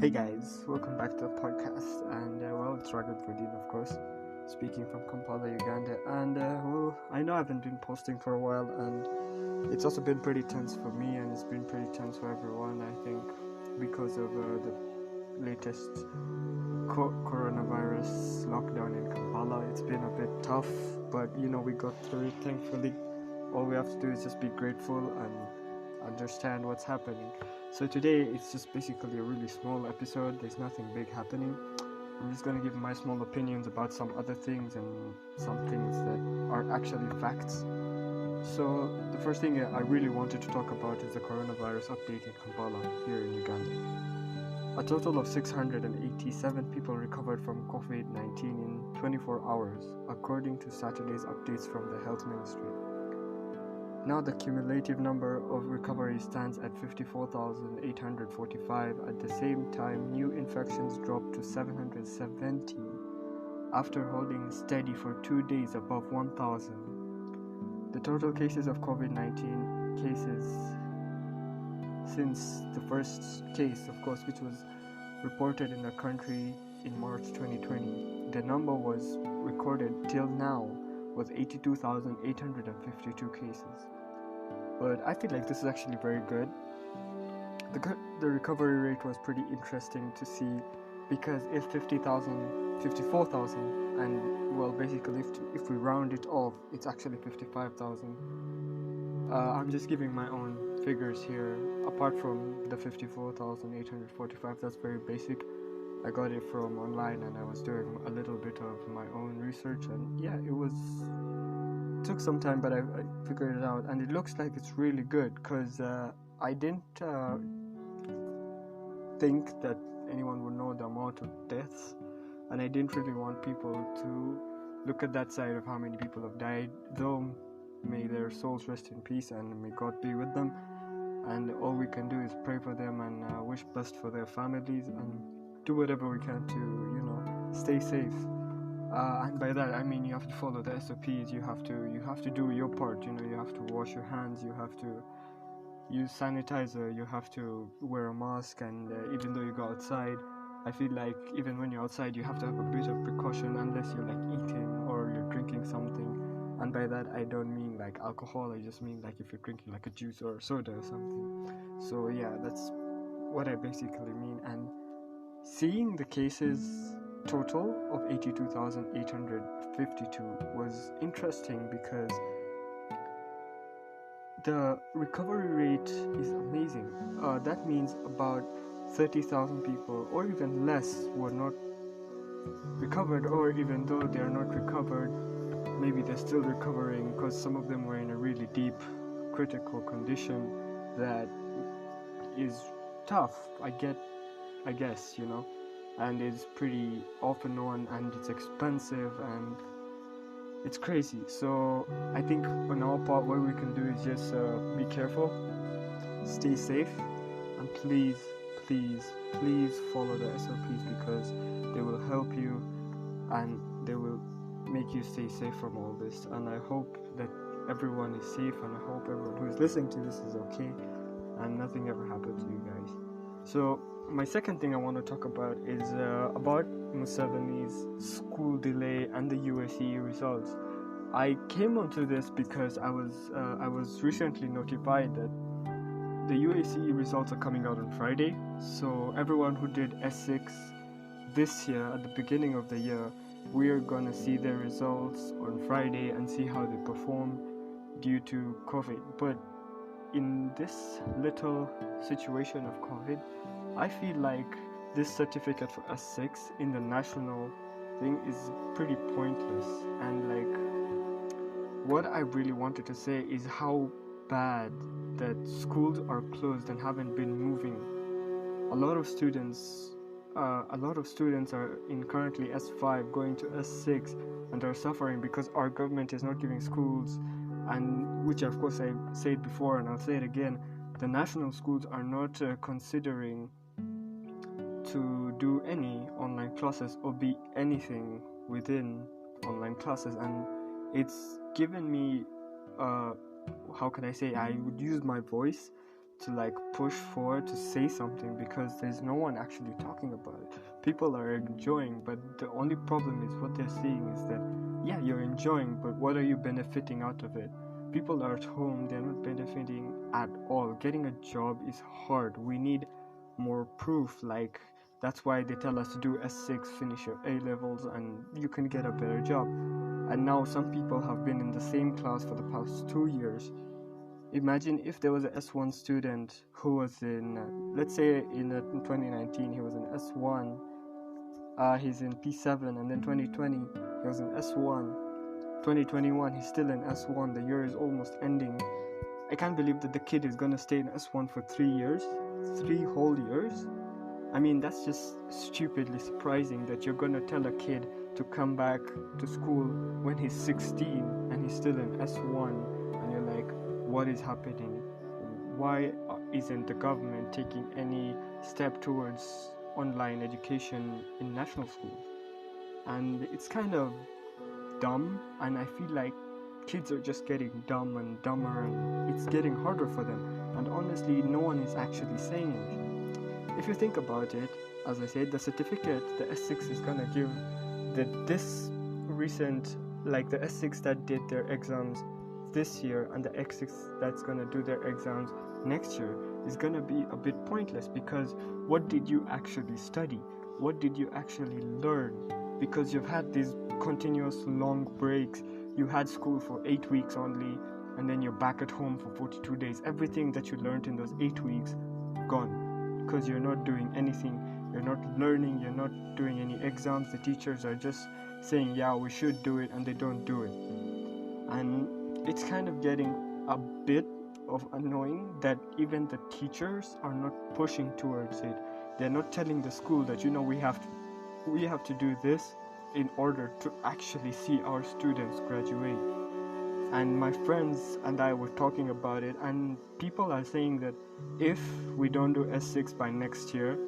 Hey guys, welcome back to the podcast. It's Raghav Godin, of course, speaking from Kampala, Uganda. I know I haven't been posting for a while, and it's also been pretty tense for me, and it's been pretty tense for everyone, I think, because of the latest coronavirus lockdown in Kampala. It's been a bit tough, but we got through it, thankfully. All we have to do is just be grateful and understand what's happening. So today it's just basically a really small episode. There's nothing big happening. I'm just gonna give my small opinions about some other things and some things that are actually facts. So the first thing I really wanted to talk about is the coronavirus update in Kampala here in Uganda. A total of 687 people recovered from COVID-19 in 24 hours, according to Saturday's updates from the Health Ministry. Now the cumulative number of recoveries stands at 54,845. At the same time, new infections dropped to 770 after holding steady for 2 days above 1,000. The total cases of COVID-19 cases since the first case, of course, which was reported in the country in March 2020, the number was recorded till now was 82,852 cases. But I feel like this is actually very good. The recovery rate was pretty interesting to see, because if 50,000, 54,000, and basically if we round it off, it's actually 55,000. I'm just giving my own figures here. Apart from the 54,845, that's very basic. I got it from online, and I was doing a little bit of my own research, and yeah, it took some time, but I figured it out, and it looks like it's really good, because I didn't think that anyone would know the amount of deaths, and I didn't really want people to look at that side of how many people have died, though may their souls rest in peace and may God be with them, and all we can do is pray for them and wish best for their families and do whatever we can to stay safe. And by that I mean you have to follow the SOPs. You have to do your part. You have to wash your hands. You have to use sanitizer. You have to wear a mask. And even though you go outside, I feel like even when you're outside, you have to have a bit of precaution, unless you're like eating or you're drinking something. And by that I don't mean like alcohol. I just mean like if you're drinking like a juice or a soda or something. So yeah, that's what I basically mean. And seeing the cases total of 82,852 was interesting, because the recovery rate is amazing. That means about 30,000 people or even less were not recovered, or even though they are not recovered, maybe they're still recovering, because some of them were in a really deep critical condition that is tough. I guess, and it's pretty off and on, and it's expensive, and it's crazy. So I think on our part, what we can do is just be careful, stay safe, and please follow the SOPs, because they will help you and they will make you stay safe from all this. And I hope that everyone is safe, and I hope everyone who is listening to this is okay and nothing ever happened to you guys. So my second thing I want to talk about is about Museveni's school delay and the USE results. I came onto this because I was recently notified that the USE results are coming out on Friday. So everyone who did S6 this year, at the beginning of the year, we are gonna see their results on Friday and see how they perform due to COVID. But in this little situation of COVID, I feel like this certificate for S6 in the national thing is pretty pointless. And like, what I really wanted to say is how bad that schools are closed and haven't been moving. A lot of students are in currently S5 going to S6 and are suffering because our government is not giving schools, and which of course I said before and I'll say it again, the national schools are not considering to do any online classes or be anything within online classes. And it's given me how can I say, I would use my voice to like push forward to say something, because there's no one actually talking about it. People are enjoying, but the only problem is what they're seeing is that, yeah, you're enjoying, but what are you benefiting out of it? People are at home, they're not benefiting at all. Getting a job is hard. We need more proof. Like, that's why they tell us to do S6, finish your A levels, and you can get a better job. And now some people have been in the same class for the past 2 years. Imagine if there was an S1 student who was in, let's say in 2019, he was in S1, he's in P7, and then 2020, he was in S1, 2021, he's still in S1, the year is almost ending. I can't believe that the kid is gonna stay in S1 for 3 years, 3 whole years. I mean, that's just stupidly surprising that you're gonna tell a kid to come back to school when he's 16 and he's still in S1, and you're like, what is happening? Why isn't the government taking any step towards online education in national schools? And it's kind of dumb, and I feel like kids are just getting dumb and dumber, and it's getting harder for them, and honestly no one is actually saying it. If you think about it, as I said, the certificate, the S6 is gonna give this recent, like the S6 that did their exams this year and the X6 that's gonna do their exams next year, is gonna be a bit pointless, because what did you actually study? What did you actually learn? Because you've had these continuous long breaks. You had school for 8 weeks only, and then you're back at home for 42 days. Everything that you learned in those 8 weeks, gone, because you're not doing anything. You're not learning, you're not doing any exams. The teachers are just saying, yeah, we should do it, and they don't do it. And it's kind of getting a bit of annoying that even the teachers are not pushing towards it. They're not telling the school that, you know, we have to do this in order to actually see our students graduate. And my friends and I were talking about it, and people are saying that if we don't do S6 by next year,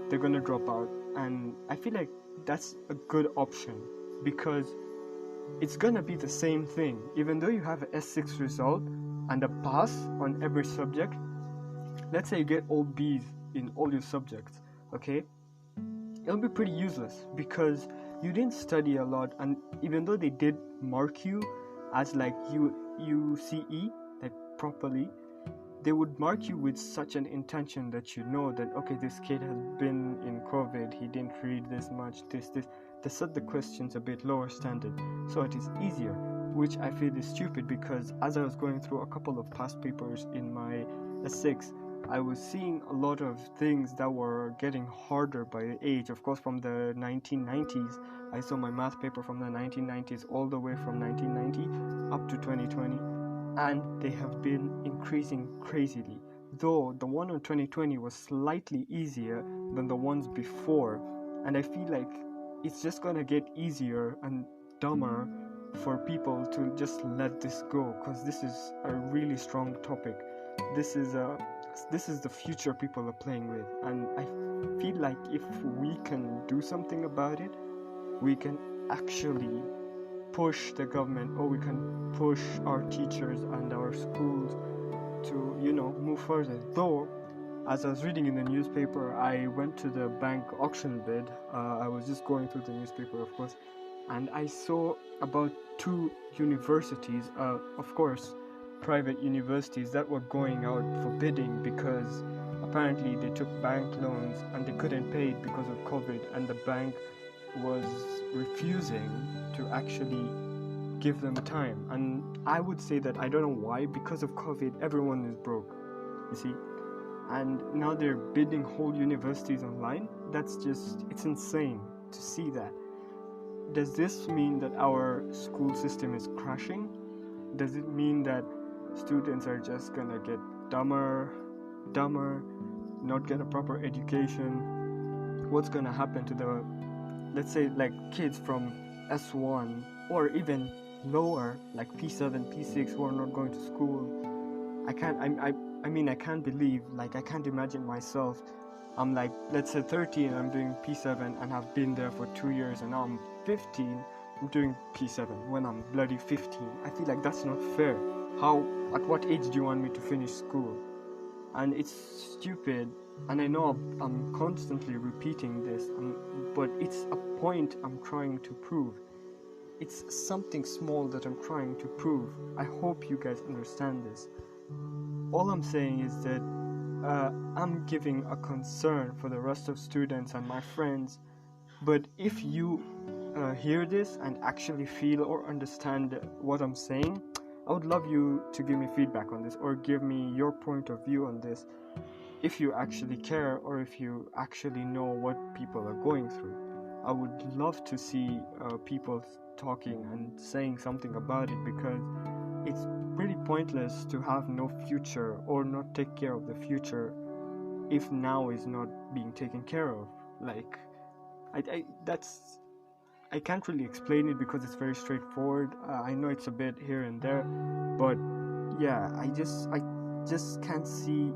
they're gonna drop out. And I feel like that's a good option, because it's gonna be the same thing. Even though you have an S6 result and a pass on every subject, let's say you get all B's in all your subjects, okay? It'll be pretty useless, because you didn't study a lot, and even though they did mark you as like UCE, like properly, they would mark you with such an intention that you know that, okay, this kid has been in COVID, he didn't read this much, this. They set the questions a bit lower standard, so it is easier, which I feel is stupid, because as I was going through a couple of past papers in my S6, I was seeing a lot of things that were getting harder by age. Of course, from the 1990s, I saw my math paper from the 1990s all the way from 1990 up to 2020, and they have been increasing crazily. Though the one in 2020 was slightly easier than the ones before, and I feel like it's just gonna get easier and dumber for people to just let this go, because this is a really strong topic. This is the future people are playing with, and I feel like if we can do something about it, we can actually push the government, or we can push our teachers and our schools to, you know, move further. Though, as I was reading in the newspaper, I went to the bank auction bid. I was just going through the newspaper, of course, and I saw about 2 universities, of course, private universities, that were going out for bidding, because apparently they took bank loans and they couldn't pay it because of COVID, and the bank was refusing to actually give them time. And I would say that I don't know why, because of COVID, everyone is broke, you see, and now they're bidding whole universities online. It's insane to see that. Does this mean that our school system is crashing? Does it mean that students are just gonna get dumber, not get a proper education? What's gonna happen to the, let's say, like kids from S1 or even lower, like P7, P6, who are not going to school? I can't believe, like, I can't imagine myself. I'm like, let's say 13, I'm doing P7 and have been there for 2 years, and now I'm 15, I'm doing P7 when I'm bloody 15. I feel like that's not fair. At what age do you want me to finish school? and it's stupid. And I know I'm constantly repeating this, but it's a point I'm trying to prove. It's something small that I'm trying to prove. I hope you guys understand this. All I'm saying is that I'm giving a concern for the rest of students and my friends. But if you hear this and actually feel or understand what I'm saying, I would love you to give me feedback on this, or give me your point of view on this, if you actually care or if you actually know what people are going through. I would love to see people talking and saying something about it, because it's pretty pointless to have no future or not take care of the future if now is not being taken care of. Like, I can't really explain it because it's very straightforward. I know it's a bit here and there, but yeah, I just can't see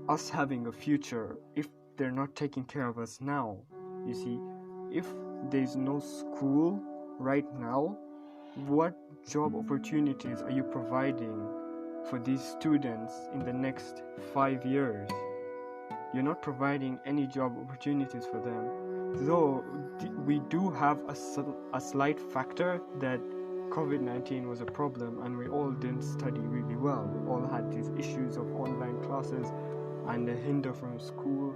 us having a future if they're not taking care of us now. You see, if there's no school right now, what job opportunities are you providing for these students in the next 5 years? You're not providing any job opportunities for them. Though we do have a slight factor that COVID-19 was a problem and we all didn't study really well. We all had these issues of online classes and the hinder from school.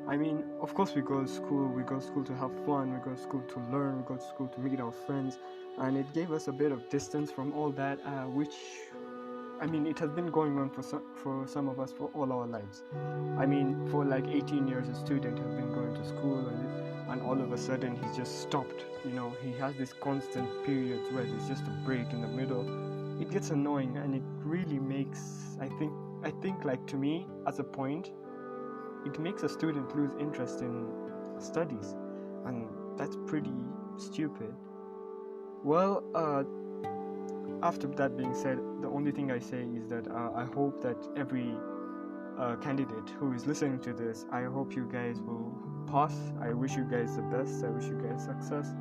I mean, of course we go to school to have fun, we go to school to learn, we go to school to meet our friends, and it gave us a bit of distance from all that, which, I mean, it has been going on for some of us for all our lives. I mean, for like 18 years a student has been going to school, and all of a sudden he's just stopped. You know, he has this constant periods where there's just a break in the middle. It gets annoying, and it really makes, I think like, to me, as a point, it makes a student lose interest in studies, and that's pretty stupid. Well, after that being said, the only thing I say is that I hope that every candidate who is listening to this, I hope you guys will pass. I wish you guys the best. I wish you guys success,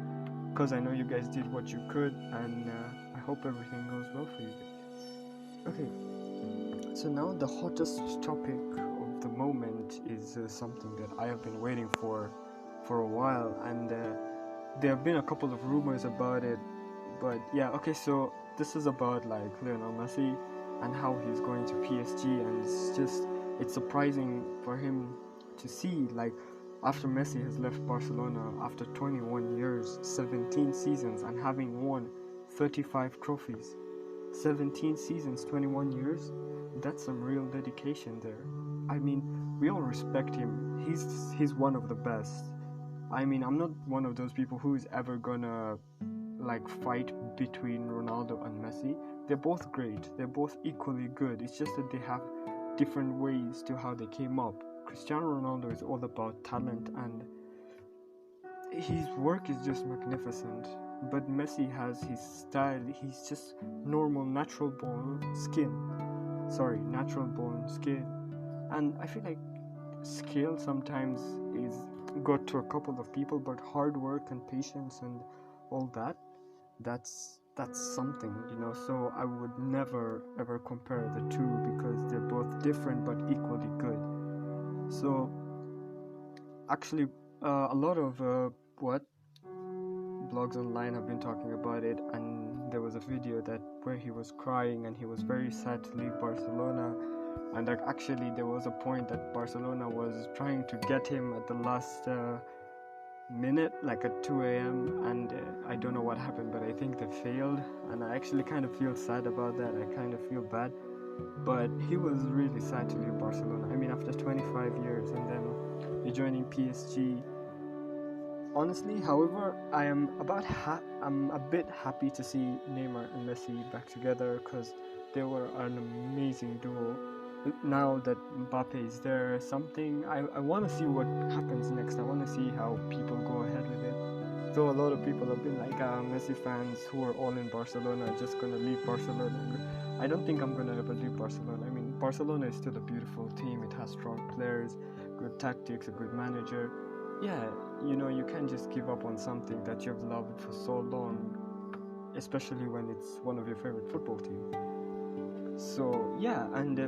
because I know you guys did what you could, and I hope everything goes well for you guys. Okay, so now the hottest topic of the moment is something that I have been waiting for a while, and there have been a couple of rumors about it. But yeah, okay, so this is about like Lionel Messi and how he's going to PSG, and it's surprising for him to see, like, after Messi has left Barcelona after 21 years, 17 seasons, and having won 35 trophies. 17 seasons, 21 years, that's some real dedication there. I mean, we all respect him. He's one of the best. I mean, I'm not one of those people who is ever gonna like fight between Ronaldo and Messi. They're both great. They're both equally good. It's just that they have different ways to how they came up. Cristiano Ronaldo is all about talent, and his work is just magnificent. But Messi has his style. He's just natural born skill. And I feel like skill sometimes is got to a couple of people, but hard work and patience and all that's something, you know. So I would never ever compare the two, because they're both different but equally good. So actually, a lot of blogs online have been talking about it, and there was a video where he was crying and he was very sad to leave Barcelona. And like, actually there was a point that Barcelona was trying to get him at the last minute, like at 2 a.m. and I don't know what happened, but I think they failed, and I actually kind of feel sad about that. I kind of feel bad, but he was really sad to leave Barcelona. I mean, after 25 years, and then you're joining PSG. Honestly, however, I'm a bit happy to see Neymar and Messi back together, because they were an amazing duo. Now that Mbappe is there, I want to see what happens next. I want to see how people go ahead with it. Though a lot of people have been like, Messi fans who are all in Barcelona are just going to leave Barcelona. I don't think I'm going to ever leave Barcelona. I mean, Barcelona is still a beautiful team. It has strong players, good tactics, a good manager. Yeah, you know, you can't just give up on something that you've loved for so long, especially when it's one of your favorite football teams. So yeah, and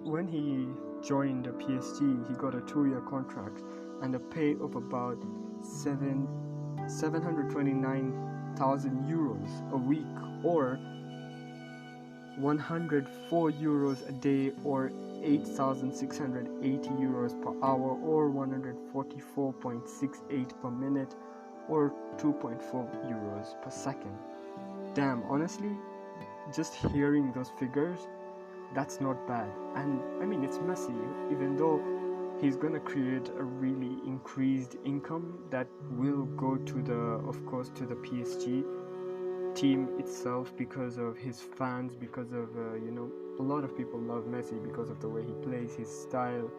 when he joined the PSG, he got a 2-year contract and a pay of about 729,000 euros a week, or 104 euros a day, or 8,680 euros per hour, or 144.68 per minute, or 2.4 euros per second. Damn, honestly, just hearing those figures, that's not bad. And I mean, it's Messi, even though he's gonna create a really increased income that will go to to the PSG team itself, because of his fans, because of a lot of people love Messi because of the way he plays, his style,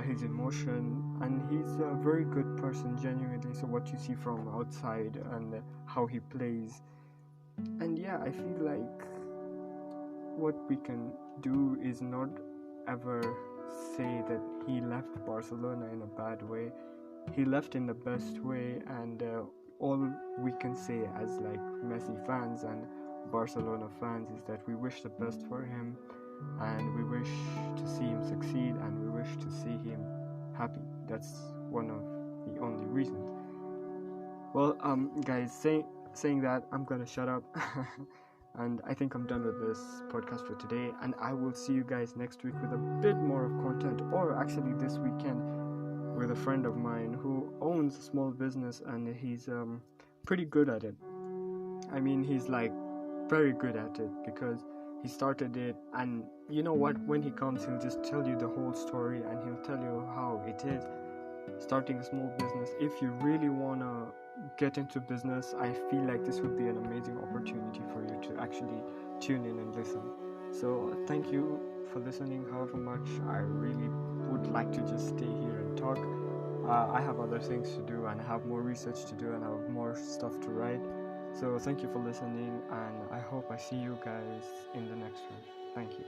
his emotion, and he's a very good person genuinely. So what you see from outside and how he plays, and yeah, I feel like what we can do is not ever say that he left Barcelona in a bad way. He left in the best way, and all we can say as like Messi fans and Barcelona fans is that we wish the best for him, and we wish to see him succeed, and we wish to see him happy. That's one of the only reasons. Well, guys, saying that, I'm gonna shut up. And I think I'm done with this podcast for today, and I will see you guys next week with a bit more of content, or actually this weekend with a friend of mine who owns a small business, and he's pretty good at it. I mean, he's like very good at it because he started it, and you know what, when he comes, he'll just tell you the whole story, and he'll tell you how it is starting a small business. If you really want to get into business, I feel like this would be an amazing opportunity for you to actually tune in and listen. So thank you for listening, however much I really would like to just stay here and talk. I have other things to do, and I have more research to do, and I have more stuff to write. So thank you for listening, and I hope I see you guys in the next one. Thank you.